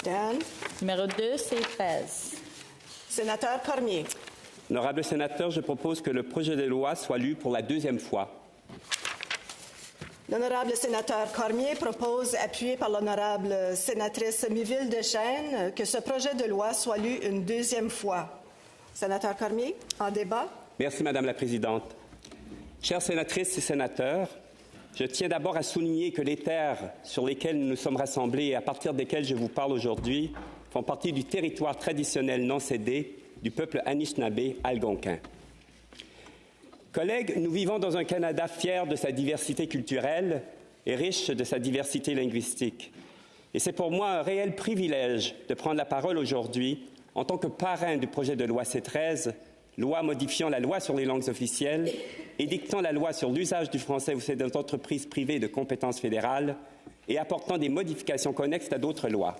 Dan. Numéro 2, c'est 13. Sénateur Cormier. Honorable sénateur, je propose que le projet de loi soit lu pour la deuxième fois. L'honorable sénateur Cormier propose, appuyé par l'honorable sénatrice Miville-Deschênes, que ce projet de loi soit lu une deuxième fois. Sénateur Cormier, en débat. Merci, Madame la Présidente. Chères sénatrices et sénateurs, je tiens d'abord à souligner que les terres sur lesquelles nous nous sommes rassemblés et à partir desquelles je vous parle aujourd'hui font partie du territoire traditionnel non cédé du peuple Anishinaabe algonquin. Collègues, nous vivons dans un Canada fier de sa diversité culturelle et riche de sa diversité linguistique. Et c'est pour moi un réel privilège de prendre la parole aujourd'hui en tant que parrain du projet de loi C-13, loi modifiant la loi sur les langues officielles et dictant la loi sur l'usage du français au sein des entreprises privées de compétences fédérales et apportant des modifications connexes à d'autres lois.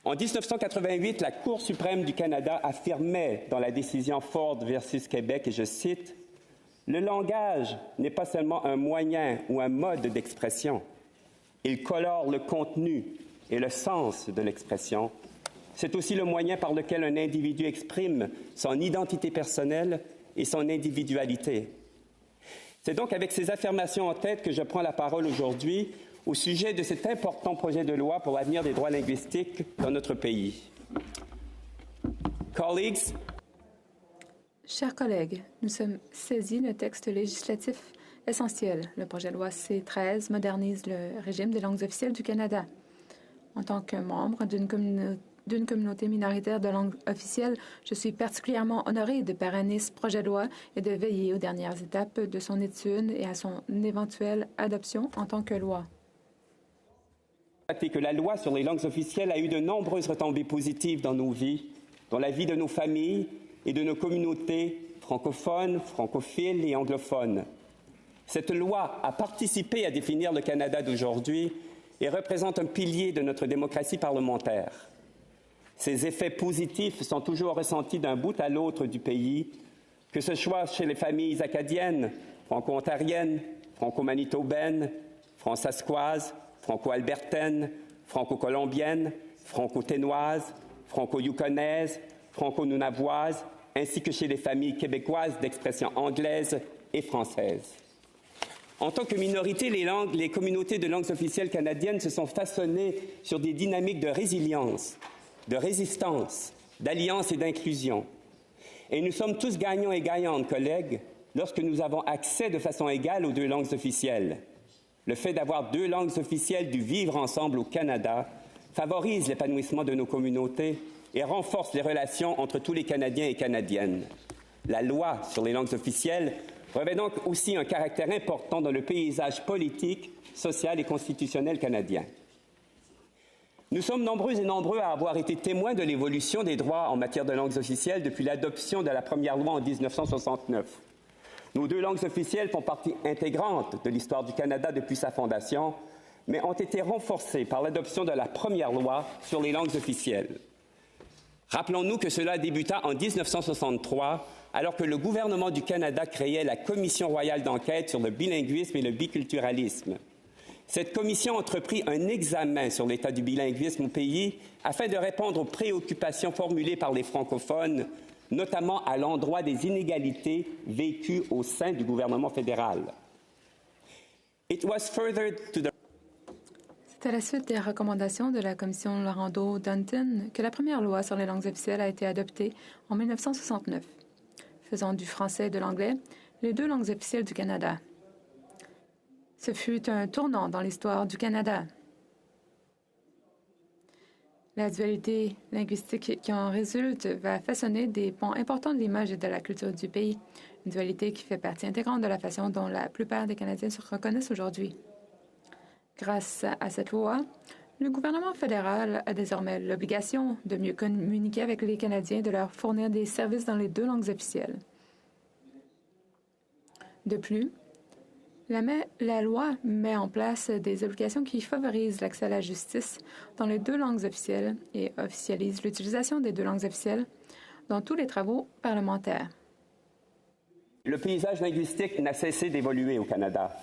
En 1988, la Cour suprême du Canada affirmait dans la décision Ford versus Québec, et je cite, « Le langage n'est pas seulement un moyen ou un mode d'expression. Il colore le contenu et le sens de l'expression. C'est aussi le moyen par lequel un individu exprime son identité personnelle et son individualité. » C'est donc avec ces affirmations en tête que je prends la parole aujourd'hui au sujet de cet important projet de loi pour l'avenir des droits linguistiques dans notre pays. Colleagues, chers collègues, nous sommes saisis d'un texte législatif essentiel. Le projet de loi C-13 modernise le régime des langues officielles du Canada. En tant que membre d'une communauté minoritaire de langue officielle, je suis particulièrement honorée de parrainer ce projet de loi et de veiller aux dernières étapes de son étude et à son éventuelle adoption en tant que loi. Que la loi sur les langues officielles a eu de nombreuses retombées positives dans nos vies, dans la vie de nos familles et de nos communautés francophones, francophiles et anglophones. Cette loi a participé à définir le Canada d'aujourd'hui et représente un pilier de notre démocratie parlementaire. Ces effets positifs sont toujours ressentis d'un bout à l'autre du pays, que ce soit chez les familles acadiennes, franco-ontariennes, franco-manitobaines, franco-saskoises, franco-albertaine, franco-colombienne, franco-ténoise, franco-yukonnaise, franco-nunavoise, ainsi que chez les familles québécoises d'expression anglaise et française. En tant que minorité, les communautés de langues officielles canadiennes se sont façonnées sur des dynamiques de résilience, de résistance, d'alliance et d'inclusion. Et nous sommes tous gagnants et gagnantes, collègues, lorsque nous avons accès de façon égale aux deux langues officielles. Le fait d'avoir deux langues officielles du vivre ensemble au Canada favorise l'épanouissement de nos communautés et renforce les relations entre tous les Canadiens et Canadiennes. La loi sur les langues officielles revêt donc aussi un caractère important dans le paysage politique, social et constitutionnel canadien. Nous sommes nombreux et nombreux à avoir été témoins de l'évolution des droits en matière de langues officielles depuis l'adoption de la première loi en 1969. Nos deux langues officielles font partie intégrante de l'histoire du Canada depuis sa fondation, mais ont été renforcées par l'adoption de la première loi sur les langues officielles. Rappelons-nous que cela débuta en 1963, alors que le gouvernement du Canada créait la Commission royale d'enquête sur le bilinguisme et le biculturalisme. Cette commission entreprit un examen sur l'état du bilinguisme au pays afin de répondre aux préoccupations formulées par les francophones, notamment à l'endroit des inégalités vécues au sein du gouvernement fédéral. C'est à la suite des recommandations de la commission Laurando-Dunton que la première loi sur les langues officielles a été adoptée en 1969, faisant du français et de l'anglais les deux langues officielles du Canada. Ce fut un tournant dans l'histoire du Canada. La dualité linguistique qui en résulte va façonner des pans importants de l'image et de la culture du pays, une dualité qui fait partie intégrante de la façon dont la plupart des Canadiens se reconnaissent aujourd'hui. Grâce à cette loi, le gouvernement fédéral a désormais l'obligation de mieux communiquer avec les Canadiens et de leur fournir des services dans les deux langues officielles. De plus, la loi met en place des obligations qui favorisent l'accès à la justice dans les deux langues officielles et officialise l'utilisation des deux langues officielles dans tous les travaux parlementaires. Le paysage linguistique n'a cessé d'évoluer au Canada.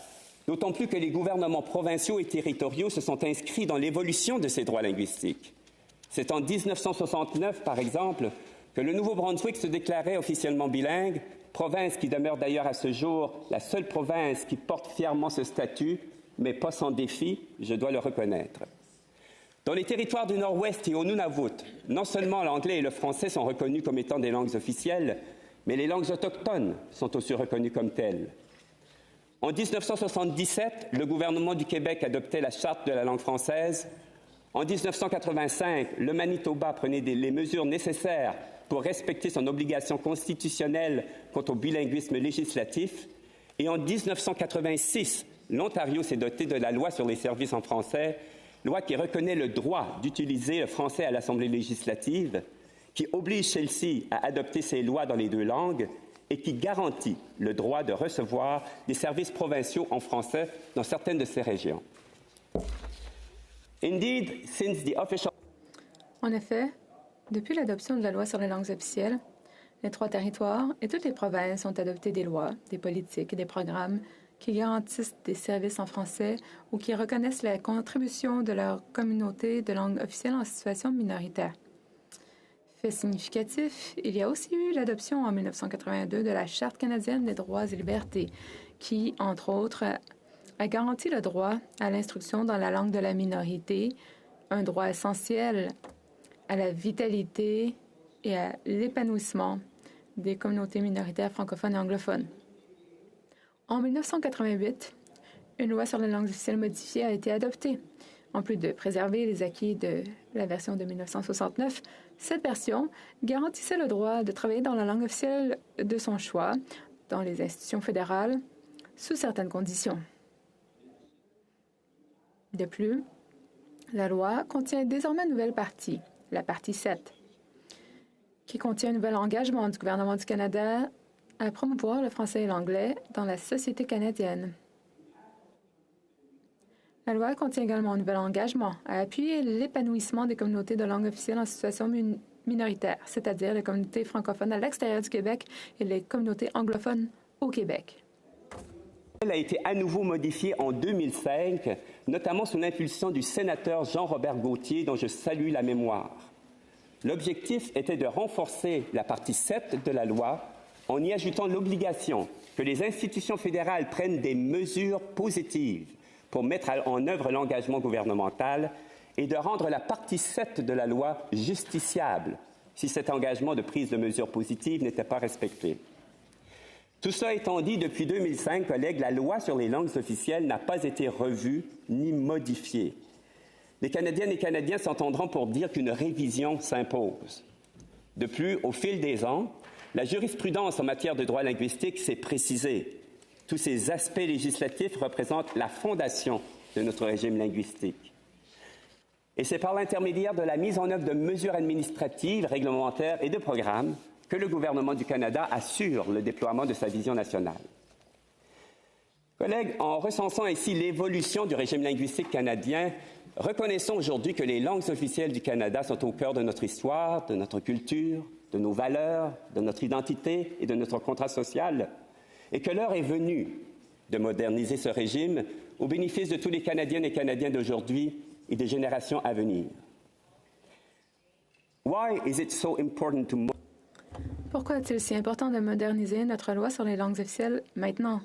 d'autant plus que les gouvernements provinciaux et territoriaux se sont inscrits dans l'évolution de ces droits linguistiques. C'est en 1969, par exemple, que le Nouveau-Brunswick se déclarait officiellement bilingue, province qui demeure d'ailleurs à ce jour la seule province qui porte fièrement ce statut, mais pas sans défi, je dois le reconnaître. Dans les territoires du Nord-Ouest et au Nunavut, non seulement l'anglais et le français sont reconnus comme étant des langues officielles, mais les langues autochtones sont aussi reconnues comme telles. En 1977, le gouvernement du Québec adoptait la Charte de la langue française. En 1985, le Manitoba prenait les mesures nécessaires pour respecter son obligation constitutionnelle quant au bilinguisme législatif. Et en 1986, l'Ontario s'est doté de la loi sur les services en français, loi qui reconnaît le droit d'utiliser le français à l'Assemblée législative, qui oblige celle-ci à adopter ses lois dans les deux langues et qui garantit le droit de recevoir des services provinciaux en français dans certaines de ces régions. Indeed, since the official... En effet, depuis l'adoption de la loi sur les langues officielles, les 3 territoires et toutes les provinces ont adopté des lois, des politiques et des programmes qui garantissent des services en français ou qui reconnaissent la contribution de leur communauté de langue officielle en situation minoritaire. Fait significatif, il y a aussi eu l'adoption en 1982 de la Charte canadienne des droits et libertés, qui, entre autres, a garanti le droit à l'instruction dans la langue de la minorité, un droit essentiel à la vitalité et à l'épanouissement des communautés minoritaires francophones et anglophones. En 1988, une loi sur les langues officielles modifiée a été adoptée. En plus de préserver les acquis de la version de 1969, cette version garantissait le droit de travailler dans la langue officielle de son choix dans les institutions fédérales sous certaines conditions. De plus, la loi contient désormais une nouvelle partie, la partie 7, qui contient un nouvel engagement du gouvernement du Canada à promouvoir le français et l'anglais dans la société canadienne. La loi contient également un nouvel engagement à appuyer l'épanouissement des communautés de langue officielle en situation minoritaire, c'est-à-dire les communautés francophones à l'extérieur du Québec et les communautés anglophones au Québec. Elle a été à nouveau modifiée en 2005, notamment sous l'impulsion du sénateur Jean-Robert Gauthier, dont je salue la mémoire. L'objectif était de renforcer la partie 7 de la loi en y ajoutant l'obligation que les institutions fédérales prennent des mesures positives pour mettre en œuvre l'engagement gouvernemental et de rendre la partie 7 de la loi justiciable si cet engagement de prise de mesures positives n'était pas respecté. Tout cela étant dit, depuis 2005, collègues, la loi sur les langues officielles n'a pas été revue ni modifiée. Les Canadiennes et Canadiens s'entendront pour dire qu'une révision s'impose. De plus, au fil des ans, la jurisprudence en matière de droit linguistique s'est précisée. Tous ces aspects législatifs représentent la fondation de notre régime linguistique. Et c'est par l'intermédiaire de la mise en œuvre de mesures administratives, réglementaires et de programmes que le gouvernement du Canada assure le déploiement de sa vision nationale. Collègues, en recensant ainsi l'évolution du régime linguistique canadien, reconnaissons aujourd'hui que les langues officielles du Canada sont au cœur de notre histoire, de notre culture, de nos valeurs, de notre identité et de notre contrat social, et que l'heure est venue de moderniser ce régime au bénéfice de tous les Canadiennes et Canadiens d'aujourd'hui et des générations à venir. Why is it so important to... Pourquoi est-il si important de moderniser notre loi sur les langues officielles maintenant?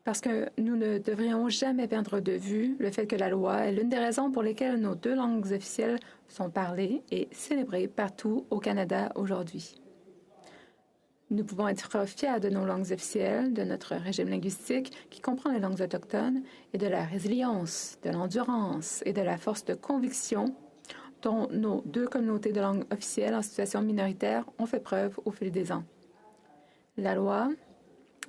Parce que nous ne devrions jamais perdre de vue le fait que la loi est l'une des raisons pour lesquelles nos 2 langues officielles sont parlées et célébrées partout au Canada aujourd'hui. Nous pouvons être fiers de nos langues officielles, de notre régime linguistique qui comprend les langues autochtones et de la résilience, de l'endurance et de la force de conviction dont nos 2 communautés de langue officielle en situation minoritaire ont fait preuve au fil des ans. La loi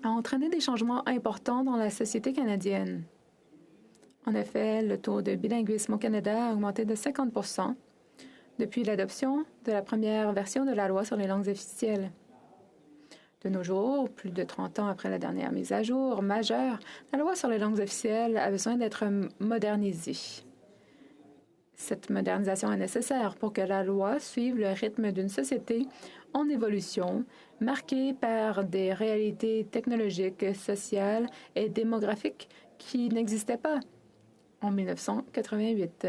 a entraîné des changements importants dans la société canadienne. En effet, le taux de bilinguisme au Canada a augmenté de 50 % depuis l'adoption de la première version de la loi sur les langues officielles. De nos jours, plus de 30 ans après la dernière mise à jour majeure, la loi sur les langues officielles a besoin d'être modernisée. Cette modernisation est nécessaire pour que la loi suive le rythme d'une société en évolution, marquée par des réalités technologiques, sociales et démographiques qui n'existaient pas en 1988.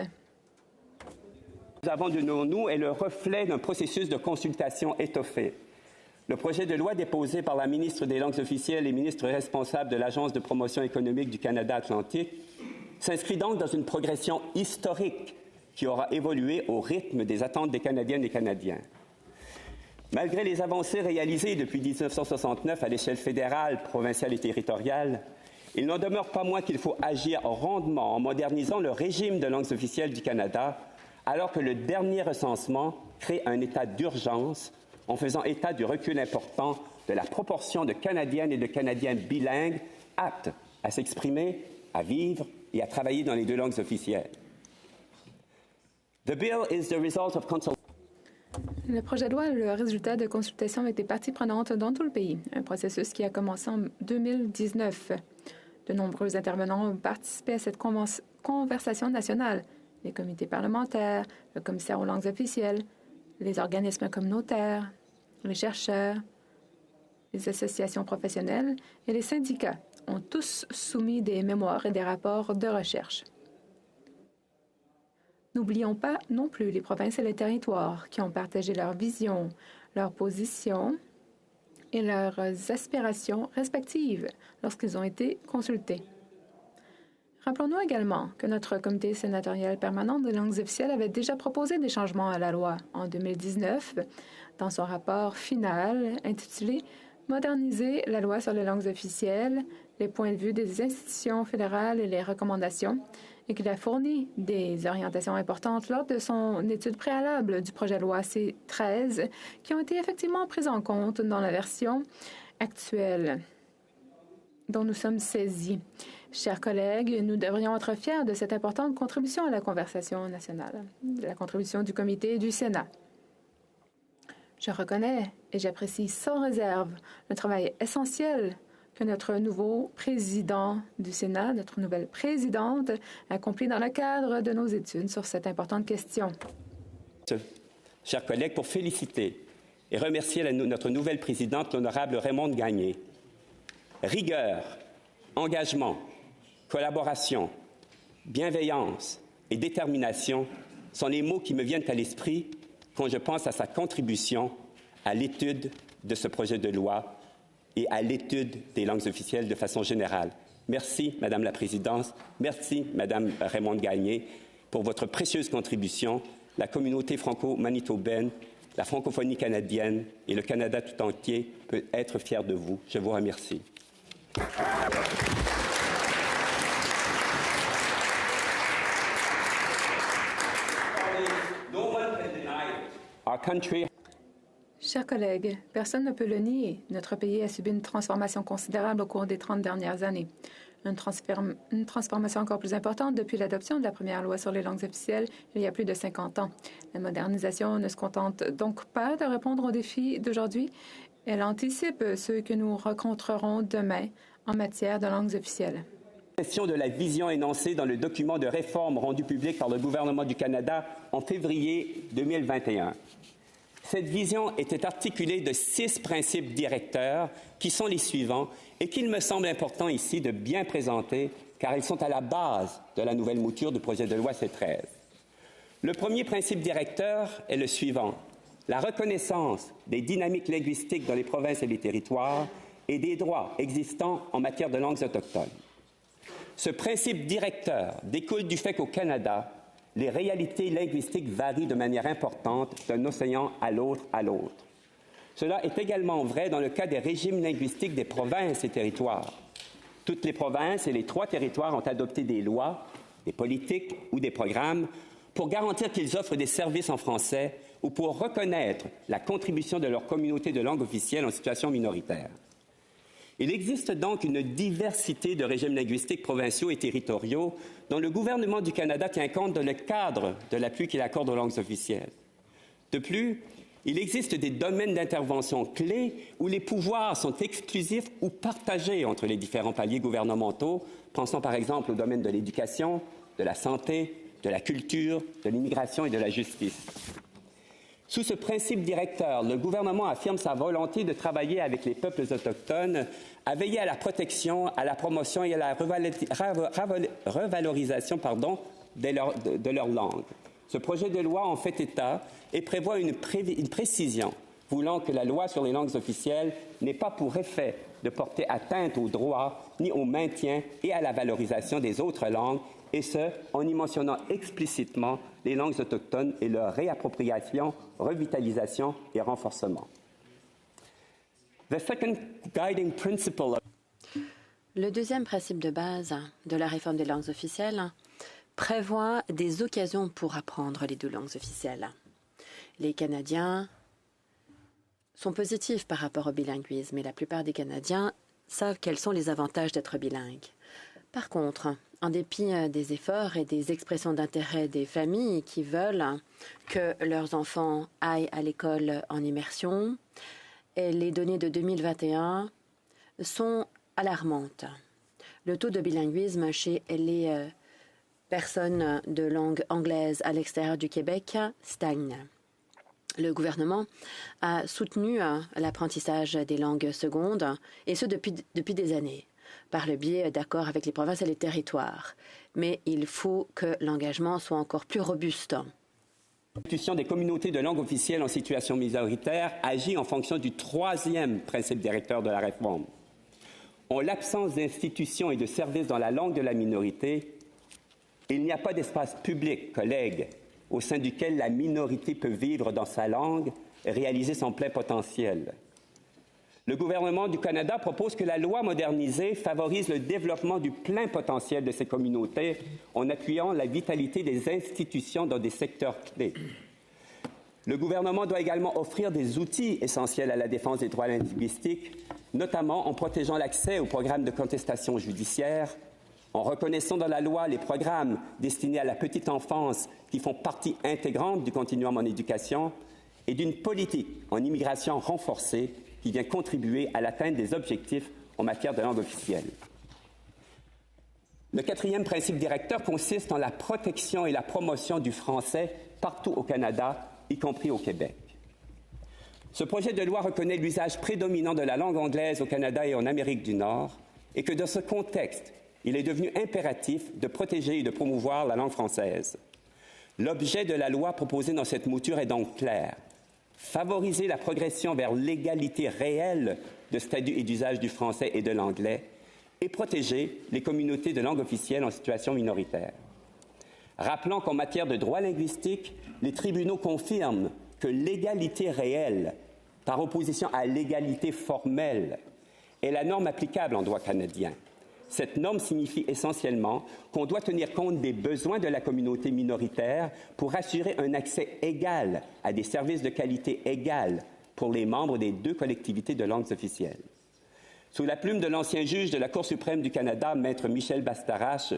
Nous avons devant nous est le reflet d'un processus de consultation étoffé. Le projet de loi déposé par la ministre des Langues officielles et ministre responsable de l'Agence de promotion économique du Canada Atlantique s'inscrit donc dans une progression historique qui aura évolué au rythme des attentes des Canadiennes et Canadiens. Malgré les avancées réalisées depuis 1969 à l'échelle fédérale, provinciale et territoriale, il n'en demeure pas moins qu'il faut agir rondement en modernisant le régime de langues officielles du Canada, alors que le dernier recensement crée un état d'urgence en faisant état du recul important de la proportion de Canadiennes et de Canadiens bilingues aptes à s'exprimer, à vivre et à travailler dans les deux langues officielles. The bill is the result of Le projet de loi est le résultat de consultations avec des parties prenantes dans tout le pays, un processus qui a commencé en 2019. De nombreux intervenants ont participé à cette conversation nationale. Les comités parlementaires, le commissaire aux langues officielles, les organismes communautaires, les chercheurs, les associations professionnelles et les syndicats ont tous soumis des mémoires et des rapports de recherche. N'oublions pas non plus les provinces et les territoires qui ont partagé leur vision, leurs positions et leurs aspirations respectives lorsqu'ils ont été consultés. Rappelons-nous également que notre comité sénatorial permanent des langues officielles avait déjà proposé des changements à la loi en 2019 dans son rapport final intitulé « Moderniser la loi sur les langues officielles, les points de vue des institutions fédérales et les recommandations » et qu'il a fourni des orientations importantes lors de son étude préalable du projet de loi C-13 qui ont été effectivement prises en compte dans la version actuelle dont nous sommes saisis. Chers collègues, nous devrions être fiers de cette importante contribution à la conversation nationale, de la contribution du Comité et du Sénat. Je reconnais et j'apprécie sans réserve le travail essentiel que notre nouveau président du Sénat, notre nouvelle présidente, accomplit dans le cadre de nos études sur cette importante question. Chers collègues, pour féliciter et remercier notre nouvelle présidente, l'honorable Raymonde Gagné. Rigueur, engagement, collaboration, bienveillance et détermination sont les mots qui me viennent à l'esprit quand je pense à sa contribution à l'étude de ce projet de loi et à l'étude des langues officielles de façon générale. Merci, Madame la Présidente. Merci, Madame Raymonde Gagné, pour votre précieuse contribution. La communauté franco-manitobaine, la francophonie canadienne et le Canada tout entier peut être fiers de vous. Je vous remercie. Chers collègues, personne ne peut le nier. Notre pays a subi une transformation considérable au cours des 30 dernières années. Une transformation encore plus importante depuis l'adoption de la première loi sur les langues officielles il y a plus de 50 ans. La modernisation ne se contente donc pas de répondre aux défis d'aujourd'hui. Elle anticipe ceux que nous rencontrerons demain en matière de langues officielles. Question de la vision énoncée dans le document de réforme rendu public par le gouvernement du Canada en février 2021. Cette vision était articulée de 6 principes directeurs qui sont les suivants et qu'il me semble important ici de bien présenter car ils sont à la base de la nouvelle mouture du projet de loi C-13. Le premier principe directeur est le suivant: la reconnaissance des dynamiques linguistiques dans les provinces et les territoires et des droits existants en matière de langues autochtones. Ce principe directeur découle du fait qu'au Canada, les réalités linguistiques varient de manière importante d'un océan à l'autre Cela est également vrai dans le cas des régimes linguistiques des provinces et territoires. Toutes les provinces et les 3 territoires ont adopté des lois, des politiques ou des programmes pour garantir qu'ils offrent des services en français ou pour reconnaître la contribution de leur communauté de langue officielle en situation minoritaire. Il existe donc une diversité de régimes linguistiques provinciaux et territoriaux dont le gouvernement du Canada tient compte dans le cadre de l'appui qu'il accorde aux langues officielles. De plus, il existe des domaines d'intervention clés où les pouvoirs sont exclusifs ou partagés entre les différents paliers gouvernementaux. Pensons par exemple au domaine de l'éducation, de la santé, de la culture, de l'immigration et de la justice. Sous ce principe directeur, le gouvernement affirme sa volonté de travailler avec les peuples autochtones à veiller à la protection, à la promotion et à la revalorisation de leur langue. Ce projet de loi en fait état et prévoit une précision voulant que la loi sur les langues officielles n'ait pas pour effet de porter atteinte aux droits ni au maintien et à la valorisation des autres langues, et ce, en y mentionnant explicitement les langues autochtones et leur réappropriation, revitalisation et renforcement. The second guiding principle Le deuxième principe de base de la réforme des langues officielles prévoit des occasions pour apprendre les deux langues officielles. Les Canadiens sont positifs par rapport au bilinguisme et la plupart des Canadiens savent quels sont les avantages d'être bilingue. Par contre, en dépit des efforts et des expressions d'intérêt des familles qui veulent que leurs enfants aillent à l'école en immersion, les données de 2021 sont alarmantes. Le taux de bilinguisme chez les personnes de langue anglaise à l'extérieur du Québec stagne. Le gouvernement a soutenu l'apprentissage des langues secondes, et ce depuis des années, par le biais d'accords avec les provinces et les territoires. Mais il faut que l'engagement soit encore plus robuste. L'institution des communautés de langue officielle en situation minoritaire agit en fonction du troisième principe directeur de la réforme. En l'absence d'institutions et de services dans la langue de la minorité, il n'y a pas d'espace public, collègues, au sein duquel la minorité peut vivre dans sa langue et réaliser son plein potentiel. Le gouvernement du Canada propose que la loi modernisée favorise le développement du plein potentiel de ces communautés en appuyant la vitalité des institutions dans des secteurs clés. Le gouvernement doit également offrir des outils essentiels à la défense des droits linguistiques, notamment en protégeant l'accès aux programmes de contestation judiciaire, en reconnaissant dans la loi les programmes destinés à la petite enfance qui font partie intégrante du continuum en éducation et d'une politique en immigration renforcée qui vient contribuer à l'atteinte des objectifs en matière de langue officielle. Le quatrième principe directeur consiste en la protection et la promotion du français partout au Canada, y compris au Québec. Ce projet de loi reconnaît l'usage prédominant de la langue anglaise au Canada et en Amérique du Nord et que dans ce contexte, il est devenu impératif de protéger et de promouvoir la langue française. L'objet de la loi proposée dans cette mouture est donc clair. Favoriser la progression vers l'égalité réelle de statut et d'usage du français et de l'anglais et protéger les communautés de langue officielle en situation minoritaire. Rappelons qu'en matière de droit linguistique, les tribunaux confirment que l'égalité réelle, par opposition à l'égalité formelle, est la norme applicable en droit canadien. Cette norme signifie essentiellement qu'on doit tenir compte des besoins de la communauté minoritaire pour assurer un accès égal à des services de qualité égale pour les membres des deux collectivités de langues officielles. Sous la plume de l'ancien juge de la Cour suprême du Canada, maître Michel Bastarache,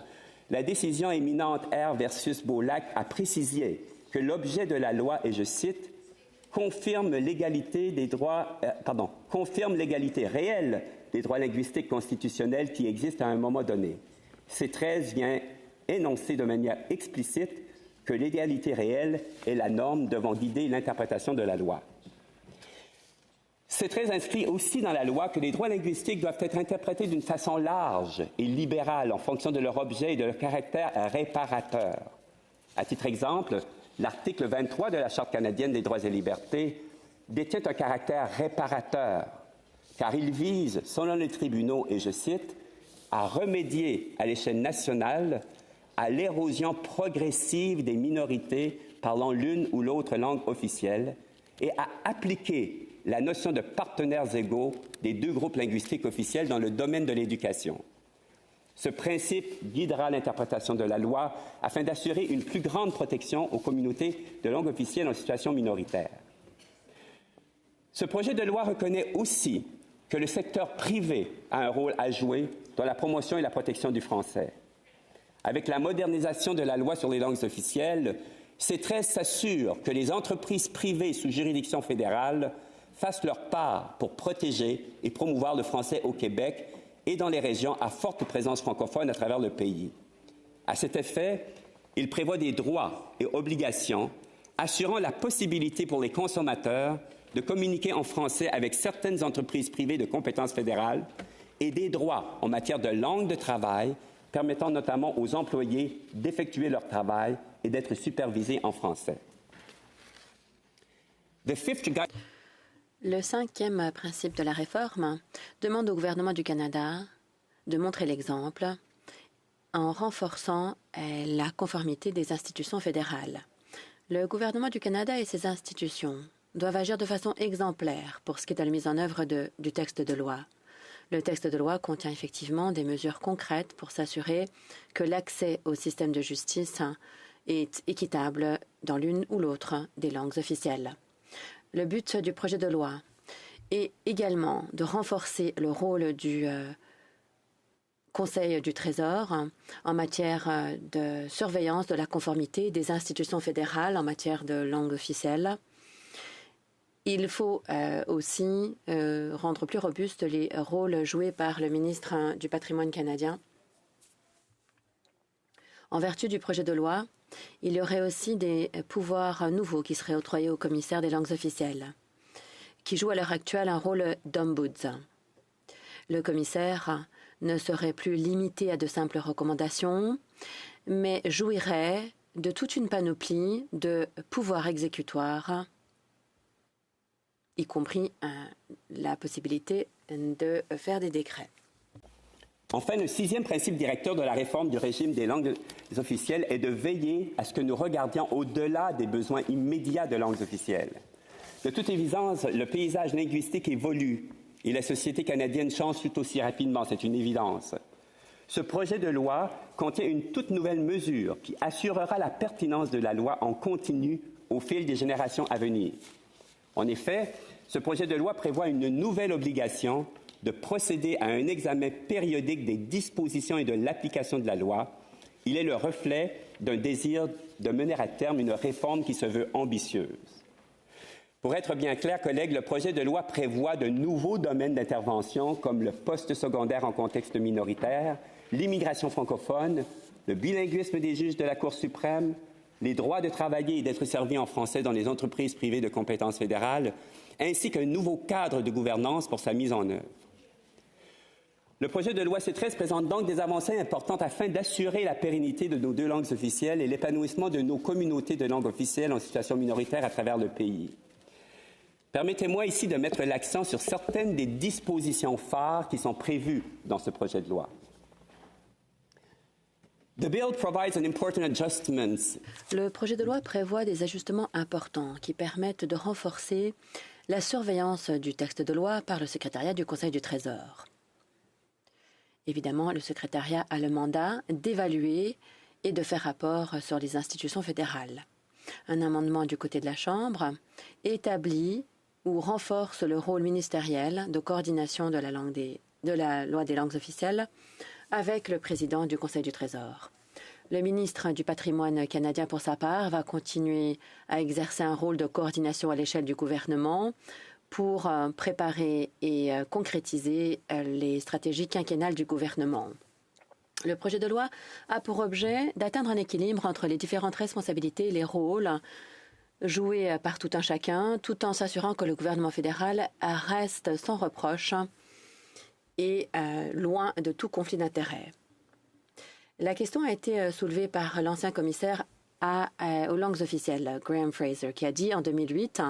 la décision éminente R versus Beaulac a précisé que l'objet de la loi, et je cite, confirme l'égalité réelle des droits linguistiques constitutionnels qui existent à un moment donné. C13 vient énoncer de manière explicite que l'égalité réelle est la norme devant guider l'interprétation de la loi. C13 inscrit aussi dans la loi que les droits linguistiques doivent être interprétés d'une façon large et libérale en fonction de leur objet et de leur caractère réparateur. À titre d'exemple, l'article 23 de la Charte canadienne des droits et libertés détient un caractère réparateur, car il vise, selon les tribunaux, et je cite, à remédier à l'échelle nationale à l'érosion progressive des minorités parlant l'une ou l'autre langue officielle et à appliquer la notion de partenaires égaux des deux groupes linguistiques officiels dans le domaine de l'éducation. Ce principe guidera l'interprétation de la loi afin d'assurer une plus grande protection aux communautés de langue officielle en situation minoritaire. Ce projet de loi reconnaît aussi que le secteur privé a un rôle à jouer dans la promotion et la protection du français. Avec la modernisation de la loi sur les langues officielles, C13 s'assure que les entreprises privées sous juridiction fédérale fassent leur part pour protéger et promouvoir le français au Québec et dans les régions à forte présence francophone à travers le pays. À cet effet, Il prévoit des droits et obligations assurant la possibilité pour les consommateurs de communiquer en français avec certaines entreprises privées de compétences fédérales et des droits en matière de langue de travail permettant notamment aux employés d'effectuer leur travail et d'être supervisés en français. Le 5e principe de la réforme demande au gouvernement du Canada de montrer l'exemple en renforçant la conformité des institutions fédérales. Le gouvernement du Canada et ses institutions doivent agir de façon exemplaire pour ce qui est de la mise en œuvre du texte de loi. Le texte de loi contient effectivement des mesures concrètes pour s'assurer que l'accès au système de justice est équitable dans l'une ou l'autre des langues officielles. Le but du projet de loi est également de renforcer le rôle du Conseil du Trésor en matière de surveillance de la conformité des institutions fédérales en matière de langue officielle. Il faut aussi rendre plus robustes les rôles joués par le ministre du Patrimoine canadien. En vertu du projet de loi, il y aurait aussi des pouvoirs nouveaux qui seraient octroyés au commissaire des langues officielles, qui joue à l'heure actuelle un rôle d'ombuds. Le commissaire ne serait plus limité à de simples recommandations, mais jouirait de toute une panoplie de pouvoirs exécutoires, y compris la possibilité de faire des décrets. Enfin, le 6e principe directeur de la réforme du régime des langues officielles est de veiller à ce que nous regardions au-delà des besoins immédiats de langues officielles. De toute évidence, le paysage linguistique évolue et la société canadienne change tout aussi rapidement, c'est une évidence. Ce projet de loi contient une toute nouvelle mesure qui assurera la pertinence de la loi en continu au fil des générations à venir. En effet, ce projet de loi prévoit une nouvelle obligation de procéder à un examen périodique des dispositions et de l'application de la loi. Il est le reflet d'un désir de mener à terme une réforme qui se veut ambitieuse. Pour être bien clair, collègues, le projet de loi prévoit de nouveaux domaines d'intervention comme le post-secondaire en contexte minoritaire, l'immigration francophone, le bilinguisme des juges de la Cour suprême, les droits de travailler et d'être servis en français dans les entreprises privées de compétences fédérales, ainsi qu'un nouveau cadre de gouvernance pour sa mise en œuvre. Le projet de loi C13 présente donc des avancées importantes afin d'assurer la pérennité de nos 2 langues officielles et l'épanouissement de nos communautés de langues officielles en situation minoritaire à travers le pays. Permettez-moi ici de mettre l'accent sur certaines des dispositions phares qui sont prévues dans ce projet de loi. Le projet de loi prévoit des ajustements importants qui permettent de renforcer la surveillance du texte de loi par le secrétariat du Conseil du Trésor. Évidemment, le secrétariat a le mandat d'évaluer et de faire rapport sur les institutions fédérales. Un amendement du côté de la Chambre établit ou renforce le rôle ministériel de coordination de la loi des langues officielles avec le président du Conseil du Trésor. Le ministre du Patrimoine canadien, pour sa part, va continuer à exercer un rôle de coordination à l'échelle du gouvernement pour préparer et concrétiser les stratégies quinquennales du gouvernement. Le projet de loi a pour objet d'atteindre un équilibre entre les différentes responsabilités et les rôles joués par tout un chacun, tout en s'assurant que le gouvernement fédéral reste sans reproche et loin de tout conflit d'intérêts. La question a été soulevée par l'ancien commissaire aux langues officielles, Graham Fraser, qui a dit en 2008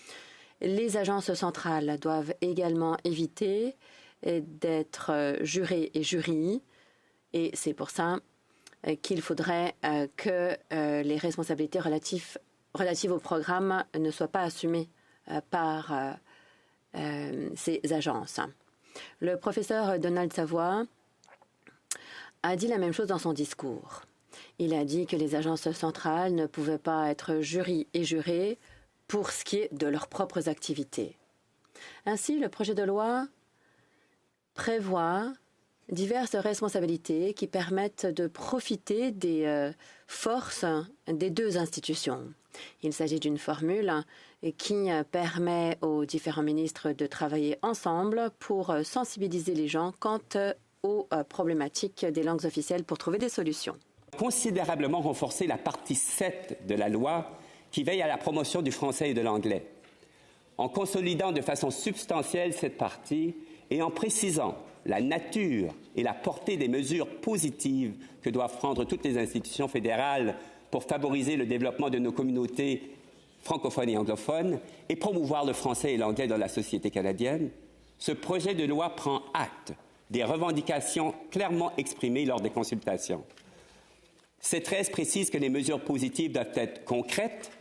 « Les agences centrales doivent également éviter d'être jurés et jurys, et c'est pour ça qu'il faudrait que les responsabilités relatives au programme ne soient pas assumées par ces agences. » Le professeur Donald Savoie a dit la même chose dans son discours. Il a dit que les agences centrales ne pouvaient pas être jurys et jurés pour ce qui est de leurs propres activités. Ainsi, le projet de loi prévoit diverses responsabilités qui permettent de profiter des forces des 2 institutions. Il s'agit d'une formule qui permet aux différents ministres de travailler ensemble pour sensibiliser les gens quant aux problématiques des langues officielles pour trouver des solutions. Considérablement renforcer la partie 7 de la loi qui veille à la promotion du français et de l'anglais, en consolidant de façon substantielle cette partie et en précisant la nature et la portée des mesures positives que doivent prendre toutes les institutions fédérales pour favoriser le développement de nos communautés francophones et anglophones et promouvoir le français et l'anglais dans la société canadienne, ce projet de loi prend acte des revendications clairement exprimées lors des consultations. Ces 13 précisent que les mesures positives doivent être concrètes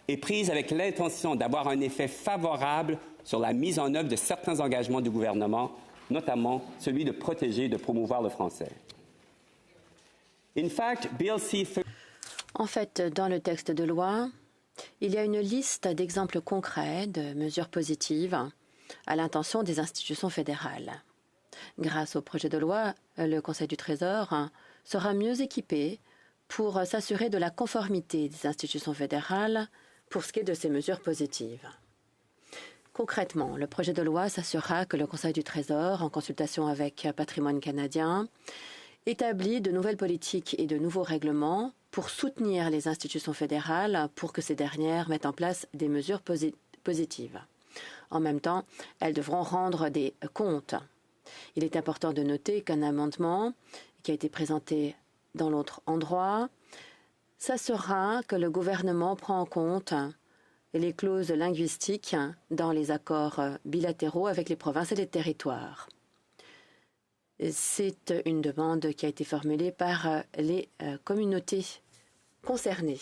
et prises avec l'intention d'avoir un effet favorable sur la mise en œuvre de certains engagements du gouvernement, notamment celui de protéger et de promouvoir le français. En fait, dans le texte de loi, il y a une liste d'exemples concrets de mesures positives à l'intention des institutions fédérales. Grâce au projet de loi, le Conseil du Trésor sera mieux équipé pour s'assurer de la conformité des institutions fédérales pour ce qui est de ces mesures positives. Concrètement, le projet de loi s'assurera que le Conseil du Trésor, en consultation avec Patrimoine canadien, établit de nouvelles politiques et de nouveaux règlements pour soutenir les institutions fédérales pour que ces dernières mettent en place des mesures positives. En même temps, elles devront rendre des comptes. Il est important de noter qu'un amendement qui a été présenté dans l'autre endroit s'assurera que le gouvernement prend en compte les clauses linguistiques dans les accords bilatéraux avec les provinces et les territoires. C'est une demande qui a été formulée par les communautés concernées.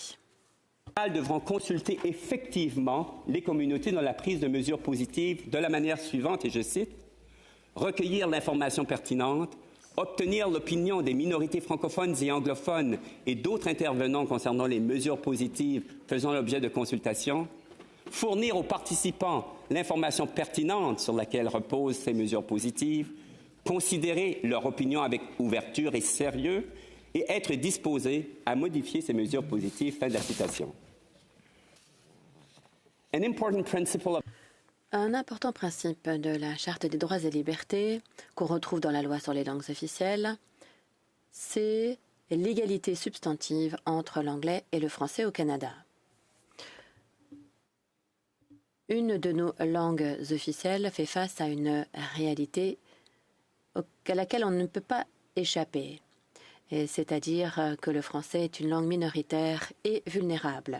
Devront consulter effectivement les communautés dans la prise de mesures positives de la manière suivante, et je cite, « recueillir l'information pertinente, obtenir l'opinion des minorités francophones et anglophones et d'autres intervenants concernant les mesures positives faisant l'objet de consultations, fournir aux participants l'information pertinente sur laquelle reposent ces mesures positives, considérer leur opinion avec ouverture et sérieux et être disposé à modifier ces mesures positives. » Fin de la citation. Un important principe de la Charte des droits et libertés qu'on retrouve dans la loi sur les langues officielles, c'est l'égalité substantive entre l'anglais et le français au Canada. Une de nos langues officielles fait face à une réalité à laquelle on ne peut pas échapper, c'est-à-dire que le français est une langue minoritaire et vulnérable.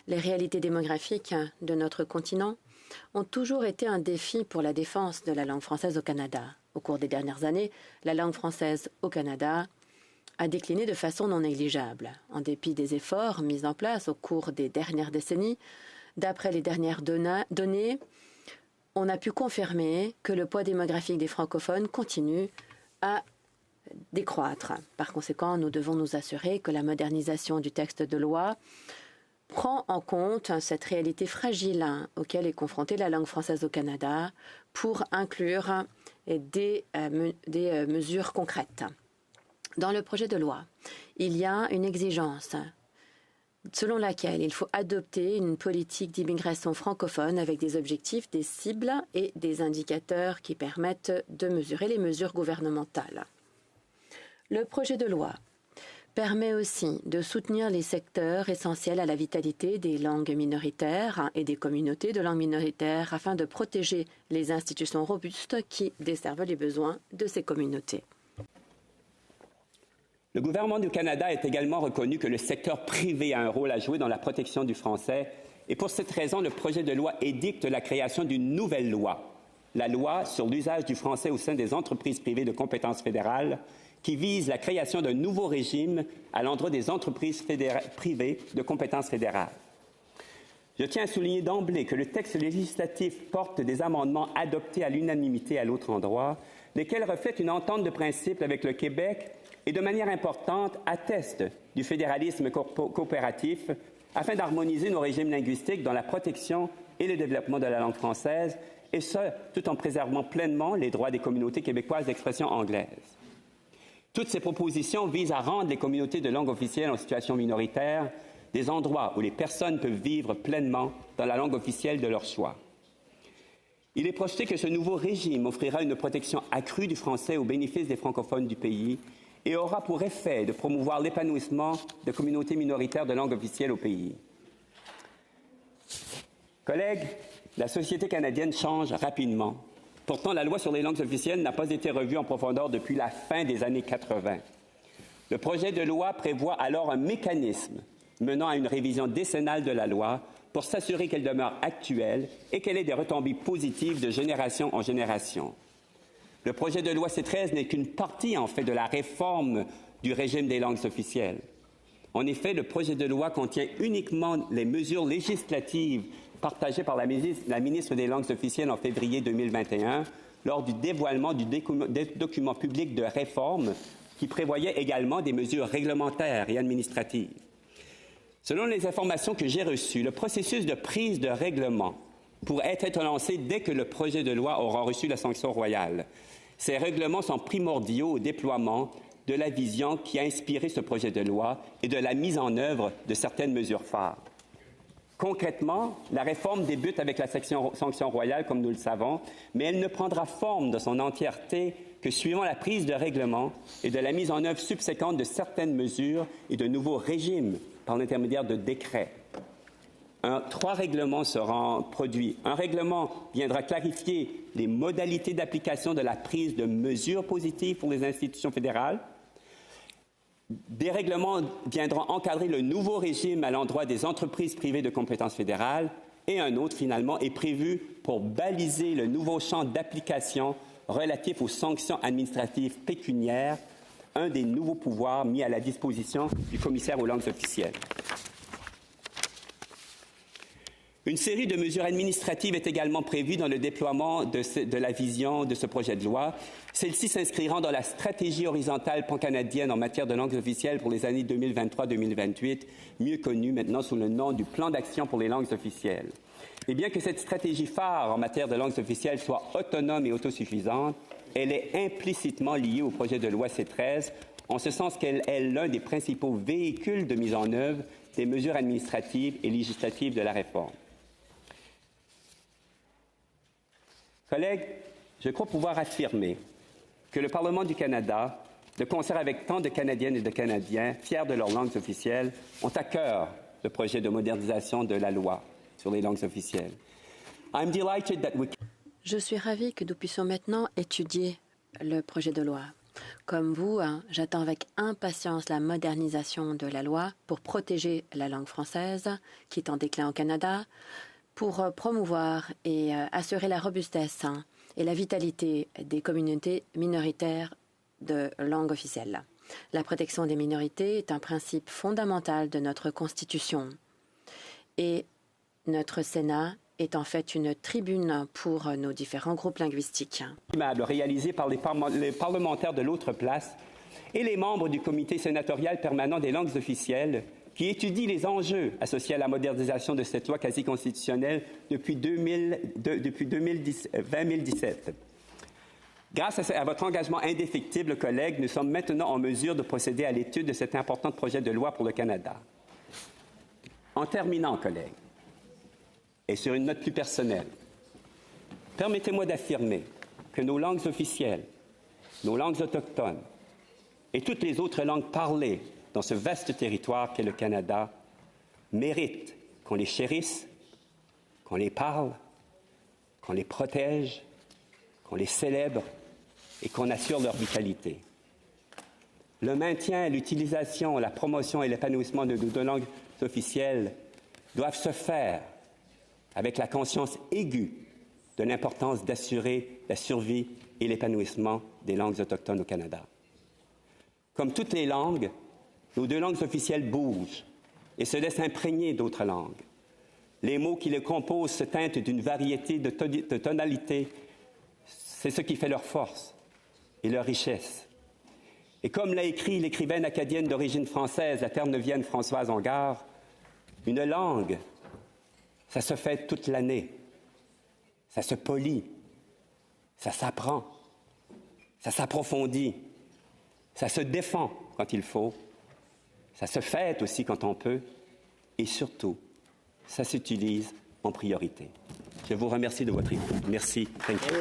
Les réalités démographiques de notre continent ont toujours été un défi pour la défense de la langue française au Canada. Au cours des dernières années, la langue française au Canada a décliné de façon non négligeable. En dépit des efforts mis en place au cours des dernières décennies, d'après les dernières données, on a pu confirmer que le poids démographique des francophones continue à décroître. Par conséquent, nous devons nous assurer que la modernisation du texte de loi prend en compte cette réalité fragile auquel est confrontée la langue française au Canada pour inclure des mesures concrètes. Dans le projet de loi, il y a une exigence selon laquelle il faut adopter une politique d'immigration francophone avec des objectifs, des cibles et des indicateurs qui permettent de mesurer les mesures gouvernementales. Le projet de loi permet aussi de soutenir les secteurs essentiels à la vitalité des langues minoritaires et des communautés de langues minoritaires afin de protéger les institutions robustes qui desservent les besoins de ces communautés. Le gouvernement du Canada a également reconnu que le secteur privé a un rôle à jouer dans la protection du français et pour cette raison, le projet de loi édicte la création d'une nouvelle loi, la loi sur l'usage du français au sein des entreprises privées de compétences fédérales, qui vise la création d'un nouveau régime à l'endroit des entreprises privées de compétences fédérales. Je tiens à souligner d'emblée que le texte législatif porte des amendements adoptés à l'unanimité à l'autre endroit, lesquels reflètent une entente de principe avec le Québec et, de manière importante, attestent du fédéralisme coopératif afin d'harmoniser nos régimes linguistiques dans la protection et le développement de la langue française, et ce, tout en préservant pleinement les droits des communautés québécoises d'expression anglaise. Toutes ces propositions visent à rendre les communautés de langue officielle en situation minoritaire des endroits où les personnes peuvent vivre pleinement dans la langue officielle de leur choix. Il est projeté que ce nouveau régime offrira une protection accrue du français au bénéfice des francophones du pays et aura pour effet de promouvoir l'épanouissement de communautés minoritaires de langue officielle au pays. Collègues, la société canadienne change rapidement. Pourtant, la loi sur les langues officielles n'a pas été revue en profondeur depuis la fin des années 80. Le projet de loi prévoit alors un mécanisme menant à une révision décennale de la loi pour s'assurer qu'elle demeure actuelle et qu'elle ait des retombées positives de génération en génération. Le projet de loi C-13 n'est qu'une partie, en fait, de la réforme du régime des langues officielles. En effet, le projet de loi contient uniquement les mesures législatives partagées par la ministre des Langues officielles en février 2021 lors du dévoilement du document public de réforme qui prévoyait également des mesures réglementaires et administratives. Selon les informations que j'ai reçues, le processus de prise de règlement pourrait être lancé dès que le projet de loi aura reçu la sanction royale. Ces règlements sont primordiaux au déploiement de la vision qui a inspiré ce projet de loi et de la mise en œuvre de certaines mesures phares. Concrètement, la réforme débute avec la sanction royale, comme nous le savons, mais elle ne prendra forme de son entièreté que suivant la prise de règlement et de la mise en œuvre subséquente de certaines mesures et de nouveaux régimes par l'intermédiaire de décrets. 3 règlements seront produits. Un règlement viendra clarifier les modalités d'application de la prise de mesures positives pour les institutions fédérales. Des règlements viendront encadrer le nouveau régime à l'endroit des entreprises privées de compétences fédérales et un autre, finalement, est prévu pour baliser le nouveau champ d'application relatif aux sanctions administratives pécuniaires, un des nouveaux pouvoirs mis à la disposition du commissaire aux langues officielles. Une série de mesures administratives est également prévue dans le déploiement de la vision de ce projet de loi. Celles-ci s'inscriront dans la stratégie horizontale pan-canadienne en matière de langues officielles pour les années 2023-2028, mieux connue maintenant sous le nom du Plan d'action pour les langues officielles. Et bien que cette stratégie phare en matière de langues officielles soit autonome et autosuffisante, elle est implicitement liée au projet de loi C-13, en ce sens qu'elle est l'un des principaux véhicules de mise en œuvre des mesures administratives et législatives de la réforme. Collègues, je crois pouvoir affirmer que le Parlement du Canada, de concert avec tant de Canadiennes et de Canadiens fiers de leurs langues officielles, ont à cœur le projet de modernisation de la loi sur les langues officielles. Je suis ravie que nous puissions maintenant étudier le projet de loi. Comme vous, j'attends avec impatience la modernisation de la loi pour protéger la langue française, qui est en déclin au Canada, pour promouvoir et assurer la robustesse et la vitalité des communautés minoritaires de langue officielle. La protection des minorités est un principe fondamental de notre Constitution. Et notre Sénat est en fait une tribune pour nos différents groupes linguistiques. Réalisé par les parlementaires de l'autre place et les membres du comité sénatorial permanent des langues officielles qui étudie les enjeux associés à la modernisation de cette loi quasi-constitutionnelle depuis 2017. Grâce à votre engagement indéfectible, collègues, nous sommes maintenant en mesure de procéder à l'étude de cet important projet de loi pour le Canada. En terminant, collègues, et sur une note plus personnelle, permettez-moi d'affirmer que nos langues officielles, nos langues autochtones et toutes les autres langues parlées dans ce vaste territoire qu'est le Canada méritent qu'on les chérisse, qu'on les parle, qu'on les protège, qu'on les célèbre et qu'on assure leur vitalité. Le maintien, l'utilisation, la promotion et l'épanouissement de nos langues officielles doivent se faire avec la conscience aiguë de l'importance d'assurer la survie et l'épanouissement des langues autochtones au Canada. Comme toutes les langues, nos 2 langues officielles bougent et se laissent imprégner d'autres langues. Les mots qui les composent se teintent d'une variété de tonalités. C'est ce qui fait leur force et leur richesse. Et comme l'a écrit l'écrivaine acadienne d'origine française, la Terre-Neuvienne Françoise Ongare, une langue, ça se fait toute l'année. Ça se polit, ça s'apprend, ça s'approfondit, ça se défend quand il faut, ça se fête aussi quand on peut, et surtout, ça s'utilise en priorité. Je vous remercie de votre écoute. Merci. Thank you.